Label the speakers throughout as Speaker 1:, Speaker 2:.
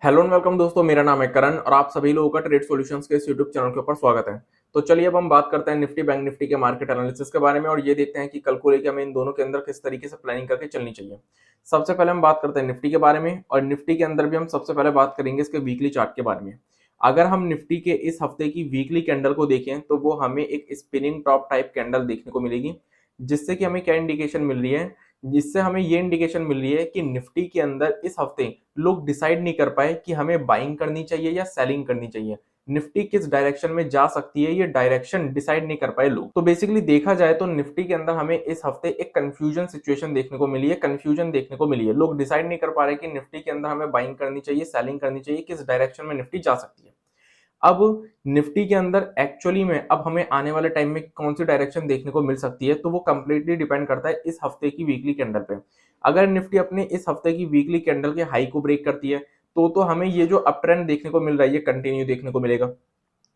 Speaker 1: Hello and welcome दोस्तों, मेरा नाम है करण और आप सभी लोगों का ट्रेड सॉल्यूशंस के इस यूट्यूब चैनल के ऊपर स्वागत है। तो चलिए अब हम बात करते हैं निफ्टी बैंक निफ्टी के मार्केट एनालिसिस के बारे में और ये देखते हैं कि कल को लेकर हमें इन दोनों के अंदर किस तरीके से प्लानिंग करके चलनी चाहिए। सबसे पहले हम बात करते हैं निफ्टी के बारे में और निफ्टी के अंदर भी हम सबसे पहले बात करेंगे इसके वीकली चार्ट के बारे में। अगर हम निफ्टी के इस हफ्ते की वीकली कैंडल को देखें तो वो हमें एक स्पिनिंग टॉप टाइप कैंडल देखने को मिलेगी, जिससे कि हमें क्या इंडिकेशन मिल रही है, जिससे हमें ये इंडिकेशन मिल रही है कि निफ्टी के अंदर इस हफ्ते लोग डिसाइड नहीं कर पाए कि हमें बाइंग करनी चाहिए या सेलिंग करनी चाहिए। निफ्टी किस डायरेक्शन में जा सकती है ये डायरेक्शन डिसाइड नहीं कर पाए लोग। तो बेसिकली देखा जाए तो निफ्टी के अंदर हमें इस हफ्ते एक कंफ्यूजन सिचुएशन देखने को मिली है, कंफ्यूजन देखने को मिली है। लोग डिसाइड नहीं कर पा रहे कि निफ्टी के अंदर हमें बाइंग करनी चाहिए, सेलिंग करनी चाहिए, किस डायरेक्शन में निफ्टी जा सकती है। अब निफ्टी के अंदर एक्चुअली में अब हमें आने वाले टाइम में कौन सी डायरेक्शन देखने को मिल सकती है, तो वो कंप्लीटली डिपेंड करता है इस हफ्ते की वीकली कैंडल पे। अगर निफ्टी अपने इस हफ्ते की वीकली कैंडल के हाई को ब्रेक करती है तो हमें ये जो अप ट्रेंड देखने को मिल रहा है ये कंटिन्यू देखने को मिलेगा।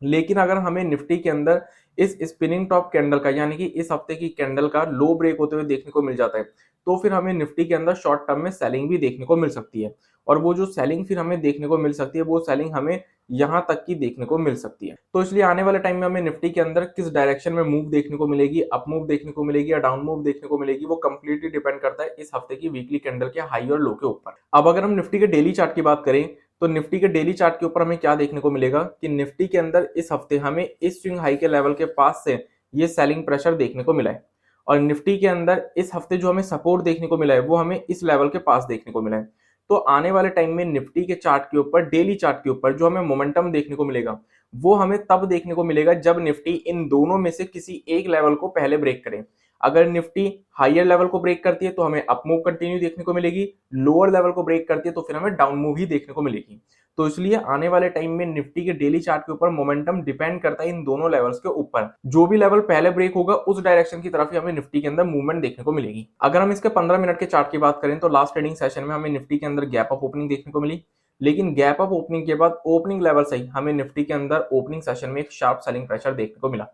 Speaker 1: लेकिन अगर हमें निफ्टी के अंदर इस स्पिनिंग टॉप कैंडल का यानी कि इस हफ्ते की कैंडल का लो ब्रेक होते हुए देखने को मिल जाता है, तो फिर हमें निफ्टी के अंदर शॉर्ट टर्म में सेलिंग भी देखने को मिल सकती है। और वो जो सेलिंग फिर हमें देखने को मिल सकती है वो सेलिंग हमें यहां तक की देखने को मिल सकती है। तो इसलिए आने वाले टाइम में हमें निफ्टी के अंदर किस डायरेक्शन में मूव देखने को मिलेगी, अप मूव देखने को मिलेगी या डाउन मूव देखने को मिलेगी, वो कंप्लीटली डिपेंड करता है इस हफ्ते की वीकली कैंडल के हाई और लो के ऊपर। अब अगर हम निफ्टी के डेली चार्ट की बात करें तो निफ्टी के डेली चार्ट के ऊपर हमें क्या देखने को मिलेगा कि निफ्टी के अंदर इस हफ्ते हमें इस स्विंग हाई के लेवल के पास से ये सेलिंग प्रेशर देखने को मिला है। और निफ्टी के अंदर इस हफ्ते जो हमें सपोर्ट देखने को मिला है वो हमें इस लेवल के पास देखने को मिला है। तो आने वाले टाइम में निफ्टी के चार्ट के ऊपर, डेली चार्ट के ऊपर जो हमें मोमेंटम देखने को मिलेगा वो हमें तब देखने को मिलेगा जब निफ्टी इन दोनों में से किसी एक लेवल को पहले ब्रेक करे। अगर निफ्टी हायर लेवल को ब्रेक करती है तो हमें अप मूव कंटिन्यू देखने को मिलेगी, लोअर लेवल को ब्रेक करती है तो फिर हमें डाउन मूव ही देखने को मिलेगी। तो इसलिए आने वाले टाइम में निफ्टी के डेली चार्ट के ऊपर मोमेंटम डिपेंड करता है इन दोनों लेवल्स के ऊपर। जो भी लेवल पहले ब्रेक होगा उस डायरेक्शन की तरफ ही हमें निफ्टी के अंदर मूवमेंट देखने को मिलेगी। अगर हम इसके 15 मिनट के चार्ट की बात करें तो लास्ट ट्रेडिंग सेशन में हमें निफ्टी के अंदर गैप अप ओपनिंग देखने को मिली, लेकिन गैप अप ओपनिंग के बाद ओपनिंग लेवल से ही हमें निफ्टी के अंदर ओपनिंग सेशन में एक शार्प सेलिंग प्रेशर देखने को मिला।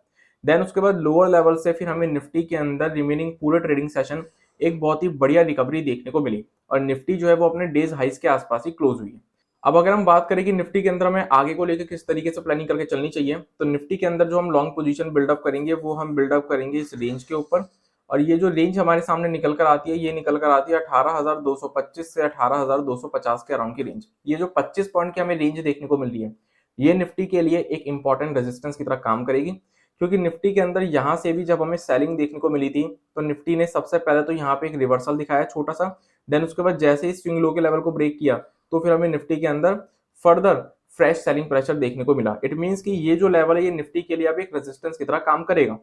Speaker 1: देन उसके बाद लोअर लेवल से फिर हमें निफ्टी के अंदर रिमेनिंग पूरे ट्रेडिंग सेशन एक बहुत ही बढ़िया रिकवरी देखने को मिली और निफ्टी जो है वो अपने डेज हाइस के आसपास ही क्लोज हुई है। अब अगर हम बात करें कि निफ्टी के अंदर हमें आगे को लेकर किस तरीके से प्लानिंग करके चलनी चाहिए, तो निफ्टी के अंदर जो हम लॉन्ग पोजीशन बिल्डअप करेंगे वो हम बिल्डअप करेंगे इस रेंज के ऊपर। और ये जो रेंज हमारे सामने निकल कर आती है ये निकल कर आती है 18,225 से 18,250 के अराउंड की रेंज। ये जो 25 पॉइंट की हमें रेंज देखने को मिल रही है ये निफ्टी के लिए एक इंपॉर्टेंट रेजिस्टेंस की तरह काम करेगी, क्योंकि निफ्टी के अंदर यहाँ से भी जब हमें सेलिंग देखने को मिली थी तो निफ्टी ने सबसे पहले तो यहाँ पे एक रिवर्सल दिखाया छोटा सा। देन उसके बाद जैसे ही स्विंग लो के लेवल को ब्रेक किया तो फिर हमें निफ्टी के अंदर फर्दर फ्रेश सेलिंग प्रेशर देखने को मिला। इट मींस कि ये जो लेवल है ये निफ्टी के लिए अब एक रेजिस्टेंस की तरह काम करेगा।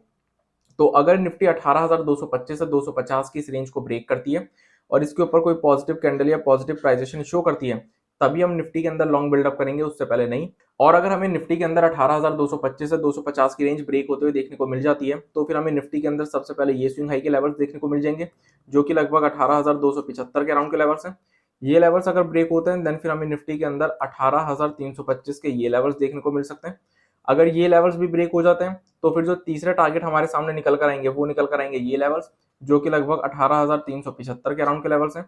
Speaker 1: तो अगर निफ्टी 18,225 से 250 की इस रेंज को ब्रेक करती है और इसके ऊपर कोई पॉजिटिव कैंडल या पॉजिटिव प्राइजेशन शो करती है तभी हम निफ्टी के अंदर लॉन्ग बिल्डअप करेंगे, उससे पहले नहीं। और अगर हमें निफ्टी के अंदर 18,225 से 250 की रेंज ब्रेक होते हुए देखने को मिल जाती है तो फिर हमें निफ्टी के अंदर सबसे पहले ये स्विंग हाई के लेवल्स देखने को मिल जाएंगे जो कि लगभग 18,275 के अराउंड के लेवल्स हैं। ये लेवल्स अगर ब्रेक होते हैं देन फिर हमें निफ्टी के अंदर 18,325 के ये लेवल्स देखने को मिल सकते हैं। अगर ये लेवल्स भी ब्रेक हो जाते हैं तो फिर जो तीसरे टारगेट हमारे सामने निकल कर आएंगे वो निकल कर आएंगे ये लेवल्स जो कि लगभग 18,375 के अराउंड के लेवल्स हैं।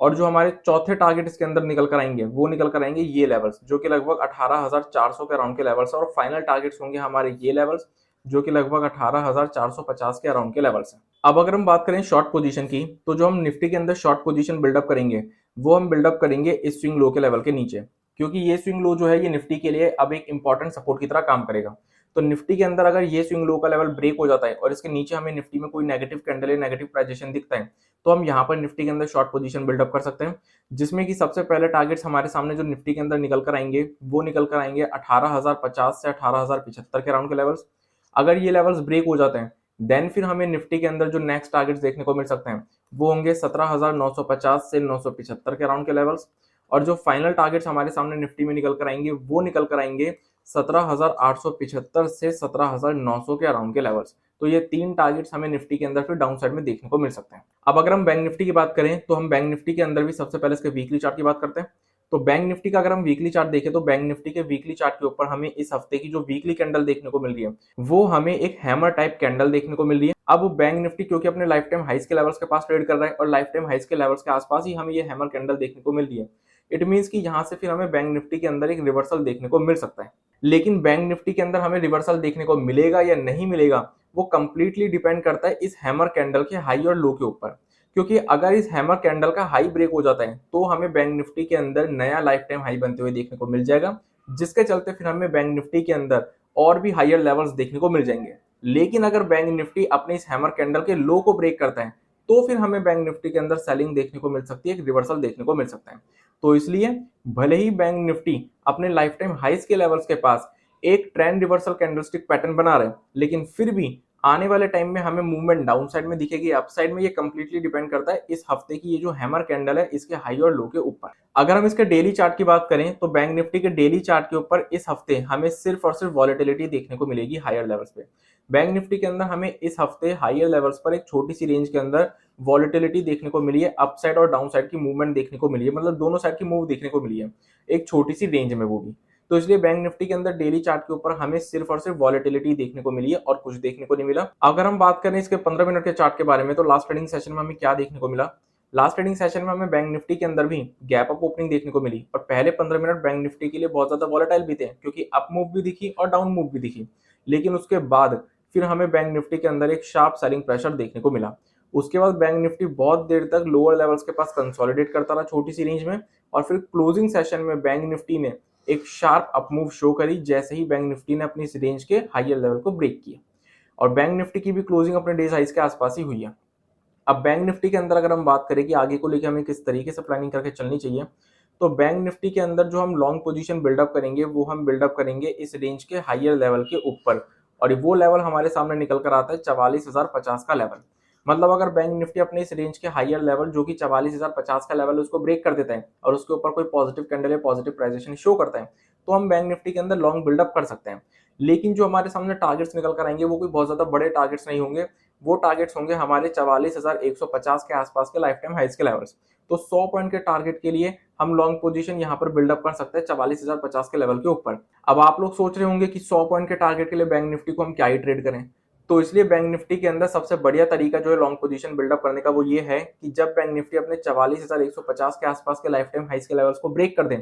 Speaker 1: और जो हमारे चौथे टारगेट इसके अंदर निकल कर आएंगे वो निकल कर आएंगे ये लेवल्स जो कि लगभग 18,400 के अराउंड के लेवल्स हैं। और फाइनल टारगेट्स होंगे हमारे ये लेवल्स जो कि लगभग 18,450 के अराउंड के लेवल्स हैं। अब अगर हम बात करें शॉर्ट पोजीशन की तो जो हम निफ्टी के अंदर शॉर्ट पोजीशन बिल्डअप करेंगे वो हम बिल्डअप करेंगे इस स्विंग लो के लेवल के नीचे, क्योंकि ये स्विंग लो जो है ये निफ्टी के लिए अब एक इंपॉर्टेंट सपोर्ट की तरह काम करेगा। तो निफ्टी के अंदर अगर ये स्विंग लो का लेवल ब्रेक हो जाता है और इसके नीचे हमें निफ्टी में कोई नेगेटिव कैंडल या नेगेटिव प्राइजेशन दिखता है तो हम यहाँ पर निफ्टी के अंदर शॉर्ट पोजीशन बिल्डअप कर सकते हैं, जिसमें कि सबसे पहले टारगेट्स हमारे सामने जो निफ्टी के अंदर निकल कर आएंगे वो निकल कर आएंगे 18,050 से 18,075 के अराउंड के लेवल्स। अगर ये लेवल्स ब्रेक हो जाते हैं देन फिर हमें निफ्टी के अंदर जो नेक्स्ट टारगेट्स देखने को मिल सकते हैं वो होंगे 17,950 से 975 के अराउंड के लेवल्स। और जो फाइनल टारगेट्स हमारे सामने निफ्टी में निकल कर आएंगे वो निकल कर आएंगे 17,875 से 17,900 के अराउंड के लेवल्स। तो ये तीन टारगेट्स हमें निफ्टी के अंदर फिर डाउन साइड में देखने को मिल सकते हैं। अब अगर हम बैंक निफ्टी की बात करें तो हम बैंक निफ्टी के अंदर भी सबसे पहले इसके वीकली चार्ट की बात करते हैं। तो बैंक निफ्टी का अगर हम वीकली चार्ट देखें तो बैंक निफ्टी के वीकली चार्ट के ऊपर हमें इस हफ्ते की जो वीकली कैंडल देखने को मिल रही है वो हमें एक हैमर टाइप कैंडल देखने को मिल रही है। अब बैंक निफ्टी क्योंकि अपने लाइफ टाइम हाइस के लेवल्स के पास ट्रेड कर रहा है और लाइफ टाइम हाइस के लेवल्स के आसपास ही हमें ये हैमर कैंडल देखने को मिल रही है, इट मीन्स कि यहाँ से फिर हमें बैंक निफ्टी के अंदर एक रिवर्सल देखने को मिल सकता है। लेकिन बैंक निफ्टी के अंदर हमें रिवर्सल देखने को मिलेगा या नहीं मिलेगा, वो कंप्लीटली डिपेंड करता है इस हैमर कैंडल के हाई और लो के ऊपर। क्योंकि अगर इस हैमर कैंडल का हाई ब्रेक हो जाता है तो हमें बैंक निफ्टी के अंदर नया लाइफ टाइम हाई बनते हुए देखने को मिल जाएगा, जिसके चलते फिर हमें बैंक निफ्टी के अंदर और भी हायर लेवल्स देखने को मिल जाएंगे। लेकिन अगर बैंक निफ्टी अपने इस हैमर कैंडल के लो को ब्रेक करता है तो फिर हमें बैंक निफ्टी के अंदर सेलिंग देखने को मिल सकती है, एक रिवर्सल देखने को मिल सकता है। तो इसलिए भले ही बैंक निफ्टी अपने लाइफ टाइम हाइस के लेवल्स के पास एक ट्रेंड रिवर्सल कैंडलस्टिक पैटर्न बना रहे हैं, लेकिन फिर भी आने वाले टाइम में हमें मूवमेंट डाउन साइड में दिखेगी, अप साइड में। ये कंप्लीटली डिपेंड करता है इस हफ्ते की ये जो हैमर कैंडल है इसके हाई और लो के ऊपर। अगर हम इसके डेली चार्ट की बात करें तो बैंक निफ्टी के डेली चार्ट के ऊपर इस हफ्ते हमें सिर्फ और सिर्फ वॉलेटिलिटी देखने को मिलेगी हायर लेवल्स पे। बैंक निफ्टी के अंदर हमें इस हफ्ते हायर लेवल्स पर एक छोटी सी रेंज के अंदर वॉलेटिलिटी देखने को मिली है, अप साइड और डाउन साइड की मूवमेंट देखने को मिली है, मतलब दोनों साइड की मूव देखने को मिली है एक छोटी सी रेंज में, वो भी। तो इसलिए बैंक निफ्टी के अंदर डेली चार्ट के ऊपर हमें सिर्फ और सिर्फ वॉलेटिलिटी देखने को मिली है और कुछ देखने को नहीं मिला। अगर हम बात करें इसके 15 मिनट के चार्ट के बारे में तो लास्ट ट्रेडिंग सेशन में हमें क्या देखने को मिला। लास्ट ट्रेडिंग सेशन में हमें बैंक निफ्टी के अंदर भी गैप अप ओपनिंग देखने को मिली और पहले 15 मिनट बैंक निफ्टी के लिए बहुत ज्यादा वॉलेटाइल भी थे, क्योंकि अप मूव भी दिखी और डाउन मूव भी दिखी। लेकिन उसके बाद फिर हमें बैंक निफ्टी के अंदर एक शार्प सेलिंग प्रेशर देखने को मिला। उसके बाद बैंक निफ्टी बहुत देर तक लोअर लेवल्स के पास कंसोलिडेट करता रहा छोटी सी रेंज में, और फिर क्लोजिंग सेशन में बैंक निफ्टी ने एक शार्प अप मूव शो करी जैसे ही बैंक निफ्टी ने अपनी इस रेंज के हायर लेवल को ब्रेक किया। और बैंक निफ्टी की भी क्लोजिंग अपने डेज हाइस के आसपास ही हुई है। अब बैंक निफ्टी के अंदर अगर हम बात करें कि आगे को लेकर हमें किस तरीके से प्लानिंग करके चलनी चाहिए, तो बैंक निफ्टी के अंदर जो हम लॉन्ग पोजीशन बिल्डअप करेंगे वो हम बिल्डअप करेंगे इस रेंज के हायर लेवल के ऊपर, और वो लेवल हमारे सामने निकल कर आता है 44,050 का लेवल। मतलब अगर बैंक निफ्टी अपने इस रेंज के हायर लेवल जो कि 44,050 का लेवल उसको ब्रेक कर देता है और उसके ऊपर कोई पॉजिटिव कैंडल या पॉजिटिव प्राइजेशन शो करता है, तो हम बैंक निफ्टी के अंदर लॉन्ग बिल्डअप कर सकते हैं। लेकिन जो हमारे सामने टारगेट्स निकल कर आएंगे वो कोई बहुत ज्यादा बड़े टारगेट्स नहीं होंगे, वो टारगेट्स होंगे हमारे 44,150 के आसपास के लाइफ टाइम हाइस के लेवल्स। तो 100 पॉइंट के टारगेट के लिए हम लॉन्ग पोजीशन यहाँ पर बिल्डअप कर सकते हैं 44,050 के लेवल के ऊपर। अब आप लोग सोच रहे होंगे कि 100 पॉइंट के टारगेट के लिए बैंक निफ्टी को हम क्या ही ट्रेड करें। तो इसलिए बैंक निफ्टी के अंदर सबसे बढ़िया तरीका जो है लॉन्ग पोजीशन बिल्डअप करने का वो ये है कि जब बैंक निफ्टी अपने 44,150 के आसपास के लाइफ टाइम हाइस के लेवल्स को ब्रेक कर दें,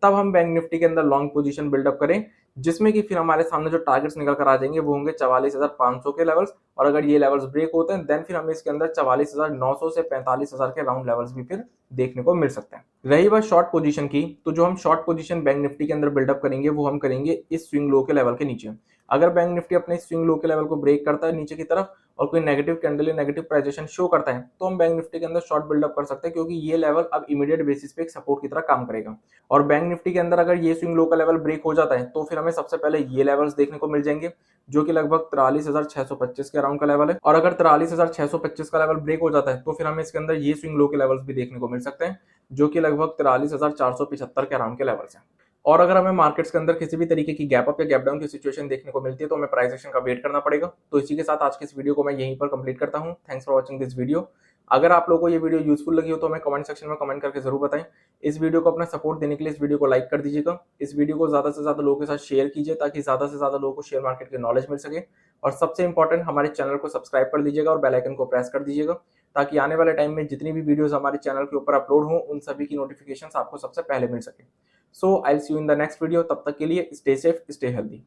Speaker 1: तब हम बैंक निफ्टी के अंदर लॉन्ग पोजीशन बिल्डअप करें, जिसमें कि फिर हमारे सामने जो टारगेट्स निकल कर आ जाएंगे वो होंगे 44,500 के लेवल्स। और अगर ये लेवल्स ब्रेक होते हैं देन फिर हमें इसके अंदर 44,900 से 45,000 के राउंड लेवल्स भी फिर देखने को मिल सकते हैं। रही बात शॉर्ट पोजीशन की, तो जो हम शॉर्ट पोजीशन बैंक निफ्टी के अंदर बिल्डअप करेंगे वो हम करेंगे इस स्विंग लो के लेवल के नीचे। अगर बैंक निफ्टी अपने स्विंग लो के लेवल को ब्रेक करता है नीचे की तरफ और कोई नेगेटिव कैंडल या नेगेटिव प्राइजेशन शो करता है, तो हम बैंक निफ्टी के अंदर शॉर्ट बिल्डअप कर सकते हैं, क्योंकि ये लेवल अब इमीडिएट बेसिस पे एक सपोर्ट की तरह काम करेगा। और बैंक निफ्टी के अंदर अगर ये स्विंग लो का लेवल ब्रेक हो जाता है तो फिर हमें सबसे पहले ये लेवल्स देखने को मिल जाएंगे जो कि लगभग 43,625 के अराउंड का लेवल है। और अगर 43,625 का लेवल ब्रेक हो जाता है तो फिर हमें इसके अंदर ये स्विंग लो के लेवल्स भी देखने को मिल सकते हैं जो कि लगभग 43,475 के अराउंड के लेवल्स हैं। और अगर हमें मार्केट्स के अंदर किसी भी तरीके की गैप अप या गैप डाउन की सिचुएशन देखने को मिलती है तो हमें प्राइस एक्शन का वेट करना पड़ेगा। तो इसी के साथ आज की इस वीडियो को मैं यहीं पर कंप्लीट करता हूं। Thanks for watching this video. अगर आप लोगों को ये वीडियो यूजफुल लगी हो तो हमें कमेंट सेक्शन में कमेंट करके जरूर बताएं। इस वीडियो को अपना सपोर्ट देने के लिए इस वीडियो को लाइक कर दीजिएगा। इस वीडियो को ज्यादा से ज्यादा लोगों के साथ शेयर कीजिए ताकि ज्यादा से ज्यादा लोगों को शेयर मार्केट की नॉलेज मिल सके। और सबसे इंपॉर्टेंट, हमारे चैनल को सब्सक्राइब कर दीजिएगा और बेल आइकन को प्रेस कर दीजिएगा ताकि आने वाले टाइम में जितनी भी वीडियोस हमारे चैनल के ऊपर अपलोड हो उन सभी की नोटिफिकेशंस आपको सबसे पहले मिल सके। So I will see you in the next video. तब तक के लिए स्टे सेफ, स्टे हेल्दी।